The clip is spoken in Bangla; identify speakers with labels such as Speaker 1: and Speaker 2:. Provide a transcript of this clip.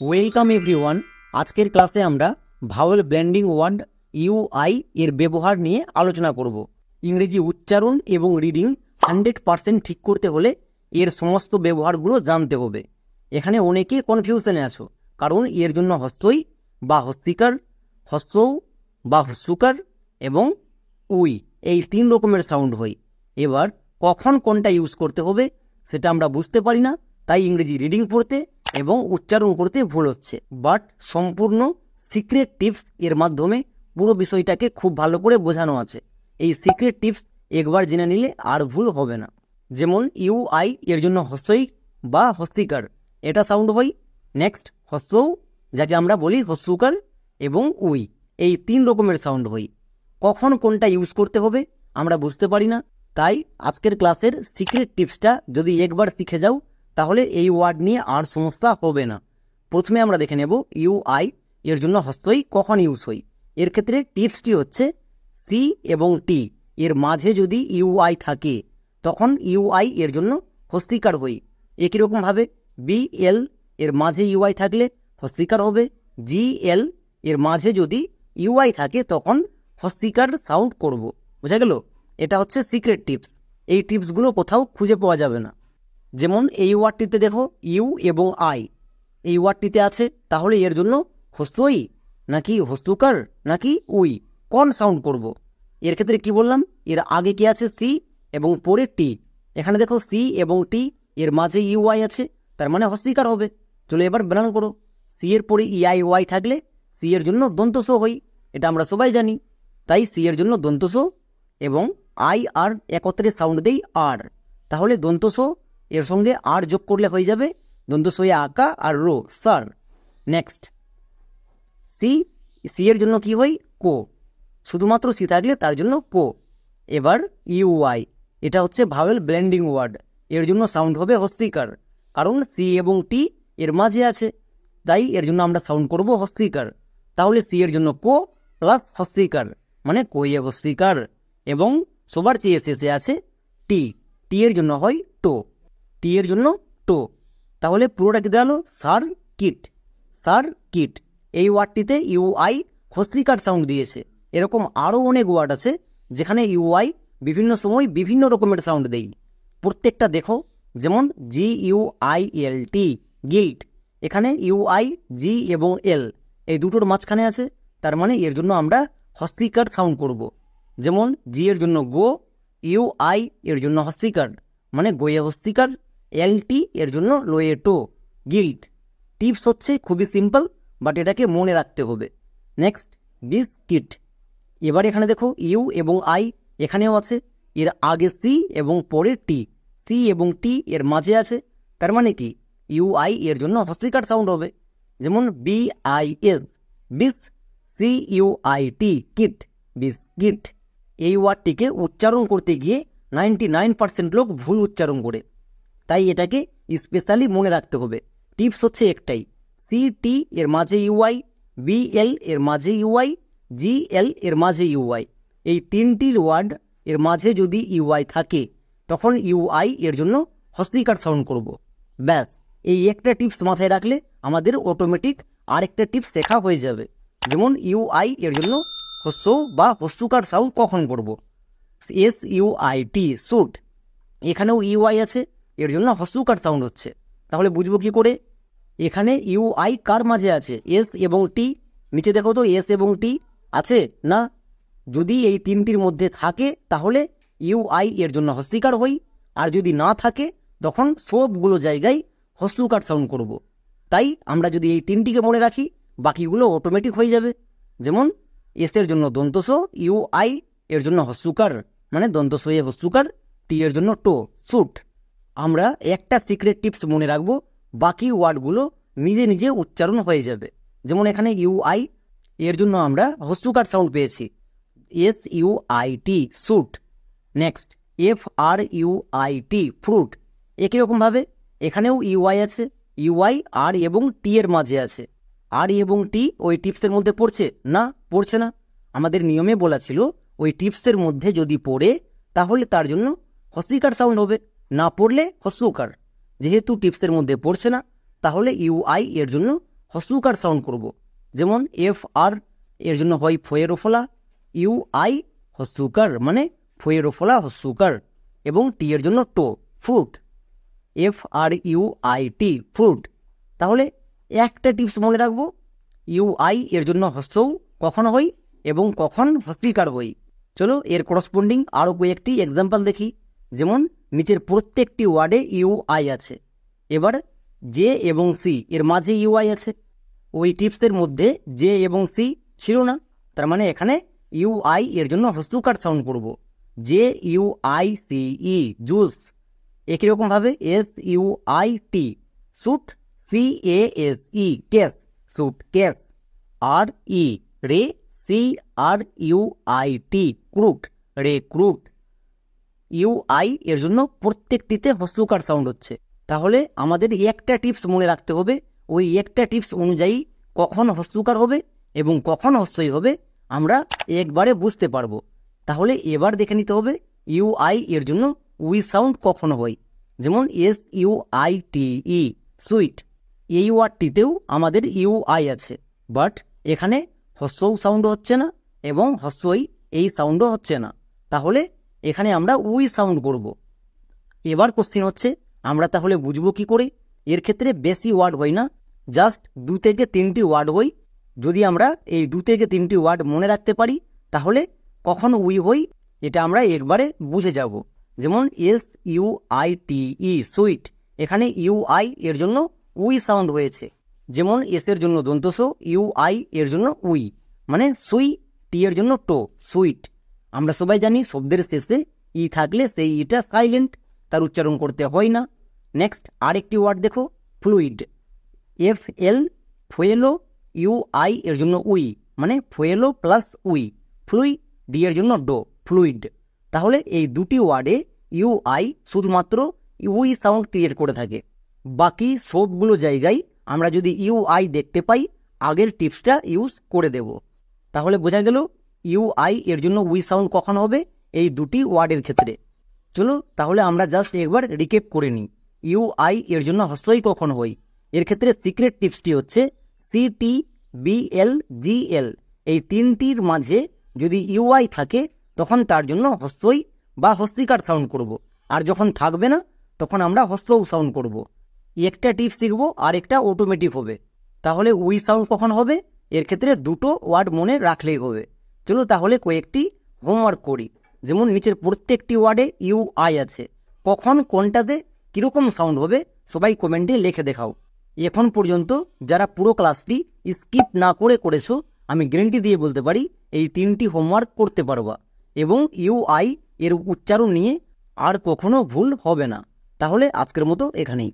Speaker 1: Welcome everyone. আজকের ক্লাসে আমরা ভাওয়েল ব্লেন্ডিং ওয়ার্ড ইউআই এর ব্যবহার নিয়ে আলোচনা করব। ইংরেজি উচ্চারণ এবং রিডিং 100% ঠিক করতে হলে এর সমস্ত ব্যবহারগুলো জানতে হবে। এখানে অনেকে কনফিউশনে আছো, কারণ এর জন্য হস্তই বা হস্তিকার, হস্তৌ বা হস্যুকার এবং উই এই 3 রকমের সাউন্ড হয়। এবার কখন কোনটা ইউজ করতে হবে সেটা আমরা বুঝতে পারি না, তাই ইংরেজি রিডিং পড়তে এবং উচ্চারণ করতে ভুল হচ্ছে। বাট সম্পূর্ণ সিক্রেট টিপস এর মাধ্যমে পুরো বিষয়টাকে খুব ভালো করে বোঝানো আছে। এই সিক্রেট টিপস একবার জেনে নিলে আর ভুল হবে না। যেমন ইউআই এর জন্য হস্যই বা হস্তিকার এটা সাউন্ড হয়। নেক্সট হস্যৌ, যাকে আমরা বলি হস্যুকার, এবং উই এই 3 রকমের সাউন্ড হয়। কখন কোনটা ইউজ করতে হবে আমরা বুঝতে পারি না, তাই আজকের ক্লাসের সিক্রেট টিপসটা যদি একবার শিখে যাও তাহলে এই ওয়ার্ড নিয়ে আর সমস্যা হবে না। প্রথমে আমরা দেখে নেব ইউআই এর জন্য হস্তই কখন ইউজ হয়। এর ক্ষেত্রে টিপসটি হচ্ছে সি এবং টি এর মাঝে যদি ইউআই থাকে তখন ইউআই এর জন্য হস্তিকার হয়। একই রকমভাবে বি এল এর মাঝে ইউআই থাকলে হস্তিকার হবে। জি এল এর মাঝে যদি ইউআই থাকে তখন হস্তিকার সাউন্ড করব। বোঝা গেল? এটা হচ্ছে সিক্রেট টিপস। এই টিপসগুলো কোথাও খুঁজে পাওয়া যাবে না। যেমন এই ওয়ার্ডটিতে দেখো ইউ এবং আই এই ওয়ার্ডটিতে আছে, তাহলে এর জন্য হস্তই নাকি হস্তুকার নাকি উই কোন সাউন্ড করব? এর ক্ষেত্রে কি বললাম, এর আগে কি আছে সি এবং পরে টি। এখানে দেখো সি এবং টি এর মাঝে ইউআই আছে, তার মানে হস্তিকার হবে। চলো এবার বানান করো। সি এর পরে ইআই ওয়াই থাকলে সি এর জন্য দন্তস হই, এটা আমরা সবাই জানি। তাই সি এর জন্য দন্তস এবং আই আর একত্রে সাউন্ড দেই আর, তাহলে দন্তস এর সঙ্গে আর যোগ করলে হয়ে যাবে দন্তস হয়ে আকা আর রো সার। নেক্সট সি, সি এর জন্য কি হয় কো, শুধুমাত্র সি থাকলে তার জন্য কো। এবার ইউআই, এটা হচ্ছে ভাওয়েল ব্লেন্ডিং ওয়ার্ড, এর জন্য সাউন্ড হবে হস্তিকার, কারণ সি এবং টি এর মাঝে আছে, তাই এর জন্য আমরা সাউন্ড করব হস্তিকার। তাহলে সি এর জন্য কো প্লাস হস্তিকার মানে কোয়ে হস্তিকার। এবং সবার চেয়ে শেষে আছে টি, টি এর জন্য হয় টো, টি এর জন্য টো। তাহলে পুরোটা কি দাঁড়ালো সার কিট, সার কিট। এই ওয়ার্ডটিতে ইউআই হস্তিকার সাউন্ড দিয়েছে। এরকম আরও অনেক ওয়ার্ড আছে যেখানে ইউআই বিভিন্ন সময় বিভিন্ন রকমের সাউন্ড দেই। প্রত্যেকটা দেখো, যেমন জি ইউআই এল টি গিল্ট, এখানে ইউআই জি এবং এল এই দুটোর মাঝখানে আছে, তার মানে এর জন্য আমরা হস্তিকার সাউন্ড করব। যেমন জি এর জন্য গো, ইউআই এর জন্য হস্তিকার মানে গোয়ে হস্তিকার, এল টি এর জন্য লোয়ে টো গিল্ট। টিপস হচ্ছে খুবই সিম্পল, বাট এটাকে মনে রাখতে হবে। Next biscuit. এবার এখানে দেখো ইউ এবং আই এখানেও আছে, এর আগে সি এবং পরে টি, সি এবং টি এর মাঝে আছে, তার মানে কি ইউআই এর জন্য হস্তিকার সাউন্ড হবে। যেমন বি আই এস বিস, সি ইউআই টি কিট বিস্কিট। এই ওয়ার্ডটিকে উচ্চারণ করতে গিয়ে 99% লোক ভুল উচ্চারণ করে, তাই এটাকে স্পেশালি মনে রাখতে হবে। টিপস হচ্ছে একটাই, সি টি এর মাঝে ইউআই, বি এল এর মাঝে ইউআই, জি এল এর মাঝে ইউআই, এই 3টির ওয়ার্ড এর মাঝে যদি ইউআই থাকে তখন ইউআই এর জন্য হস্তিকার সাউন্ড করব। ব্যাস, এই একটা টিপস মাথায় রাখলে আমাদের অটোমেটিক আরেকটা টিপস শেখা হয়ে যাবে। যেমন ইউআই এর জন্য হস্য বা হস্যুকার সাউন্ড কখন করব, এস ইউআই টি শুট, এখানেও ইউআই আছে, এর জন্য হস্যুকার সাউন্ড হচ্ছে। তাহলে বুঝবো কি করে? এখানে ইউআই কার মাঝে আছে, এস এবং টি। নিচে দেখো তো এস এবং টি আছে না? যদি এই 3টির মধ্যে থাকে তাহলে ইউআই এর জন্য হস্তিকার হই, আর যদি না থাকে তখন সবগুলো জায়গায় হস্যুকার সাউন্ড করব। তাই আমরা যদি এই 3টিকে মনে রাখি বাকিগুলো অটোমেটিক হয়ে যাবে। যেমন এস এর জন্য দন্তস, ইউআই এর জন্য হস্যুকার মানে দন্তস হয়ে হস্যুকার, টি এর জন্য টো শুট। আমরা একটা সিক্রেট টিপস মনে রাখবো, বাকি ওয়ার্ডগুলো নিজে নিজে উচ্চারণ হয়ে যাবে। যেমন এখানে ইউআই এর জন্য আমরা হস্যুকার সাউন্ড পেয়েছি, এস ইউআই টি shoot. Next F R UI টি ফ্রুট। একই রকমভাবে এখানেও ইউআই আছে, ইউআই আর এবং টি এর মাঝে আছে। আর এবং টি ওই টিপসের মধ্যে পড়ছে না? পড়ছে না। আমাদের নিয়মে বলা ছিল ওই টিপসের মধ্যে যদি পড়ে তাহলে তার জন্য হস্তিকার সাউন্ড হবে, না পড়লে হস্যুকার। যেহেতু টিপসের মধ্যে পড়ছে না তাহলে ইউআই এর জন্য হস্যুকার সাউন্ড করব। যেমন এফ আর এর জন্য হয় ফয়েরোফলা, ইউ আই হস্যুকার মানে ফয়েরোফলা হস্যুকার, এবং টি এর জন্য টো fruit, F R U I T fruit. তাহলে একটা টিপস মনে রাখবো, ইউ আই এর জন্য হস্যও কখন হই এবং কখন হস্যিকার হই। চলো এর করসপন্ডিং আরও কয়েকটি এক্সাম্পল দেখি। যেমন নিচের প্রত্যেকটি ওয়ার্ডে ইউ আই আছে, এবার জে এবং সি এর মাঝে ইউ আই আছে। ওই টিপসের মধ্যে জে এবং সি ছিল না, তার মানে এখানে ইউ আই এর জন্য হস্যুকার সাউন্ড করব। J U I C E juice. একই রকমভাবে S U I T suit, C A S E case suitcase, R E রে C R U I T ক্রুট রে ক্রুট। ইউ আই এর জন্য প্রত্যেকটিতে হস্যুকার সাউন্ড হচ্ছে। তাহলে আমাদের একটা টিপস মনে রাখতে হবে, ওই একটা টিপস অনুযায়ী কখন হস্যুকার হবে এবং কখন হস্যই হবে আমরা একবারে বুঝতে পারবো। তাহলে এবার দেখে নিতে হবে ইউ আই এর জন্য উই সাউন্ড কখন হয়। যেমন S U I T E sweet, এই ওয়ার্ডটিতেও আমাদের ইউ আই আছে, বাট এখানে হস্যও সাউন্ড হচ্ছে না এবং হস্যই এই সাউন্ডও হচ্ছে না। তাহলে এখানে আমরা উই সাউন্ড করব। এবার কোশ্চিন হচ্ছে আমরা তাহলে বুঝবো কি করে? এর ক্ষেত্রে বেশি ওয়ার্ড হয় না, জাস্ট 2 থেকে 3টি ওয়ার্ড হয়। যদি আমরা এই 2 থেকে 3টি ওয়ার্ড মনে রাখতে পারি তাহলে কখন উই হই এটা আমরা একবারে বুঝে যাব। যেমন S U I T E sweet, এখানে ইউ আই এর জন্য উই সাউন্ড হয়েছে। যেমন এস এর জন্য দন্তস, ইউ আই এর জন্য উই মানে সুই, টি এর জন্য টো সুইট। আমরা সবাই জানি শব্দের শেষে ই থাকলে সেই ইটা সাইলেন্ট, তার উচ্চারণ করতে হয় না। নেক্সট আরেকটি ওয়ার্ড দেখো, ফ্লুইড, এফ এল ফুয়েলো, ইউ আই এর জন্য উই মানে ফুয়েলো প্লাস উই, ফ্লুই ডি এর জন্য ডো ফ্লুইড। তাহলে এই দুটি ওয়ার্ডে ইউ আই শুধুমাত্র উই সাউন্ড ক্রিয়েট করে থাকে। বাকি সবগুলো জায়গায় আমরা যদি ইউ আই দেখতে পাই আগের টিপসটা ইউজ করে দেব। তাহলে বোঝা গেল ইউ আই এর জন্য উই সাউন্ড কখন হবে এই দুটি ওয়ার্ডের ক্ষেত্রে। চলো তাহলে আমরা জাস্ট একবার রিকেপ করে নিই। ইউ আই এর জন্য হস্যই কখন হই? এর ক্ষেত্রে সিক্রেট টিপসটি হচ্ছে সি টি বি এল জি এল, এই তিনটির মাঝে যদি ইউ আই থাকে তখন তার জন্য হস্যই বা হস্যিকার সাউন্ড করব, আর যখন থাকবে না তখন আমরা হস্যও সাউন্ড করব। একটা টিপস শিখবো আর একটা অটোমেটিক হবে। তাহলে উই সাউন্ড কখন হবে? এর ক্ষেত্রে দুটো ওয়ার্ড মনে রাখলেই হবে। চলো তাহলে কয়েকটি হোমওয়ার্ক করি। যেমন নিচের প্রত্যেকটি ওয়ার্ডে ইউ আই আছে, কখন কোনটাতে কীরকম সাউন্ড হবে সবাই কমেন্টে লিখে দেখাও। এখন পর্যন্ত যারা পুরো ক্লাসটি স্কিপ না করে করেছো আমি গ্যারান্টি দিয়ে বলতে পারি এই 3টি হোমওয়ার্ক করতে পারবা এবং ইউ আই এর উচ্চারণ নিয়ে আর কখনো ভুল হবে না। তাহলে আজকের মতো এখানেই।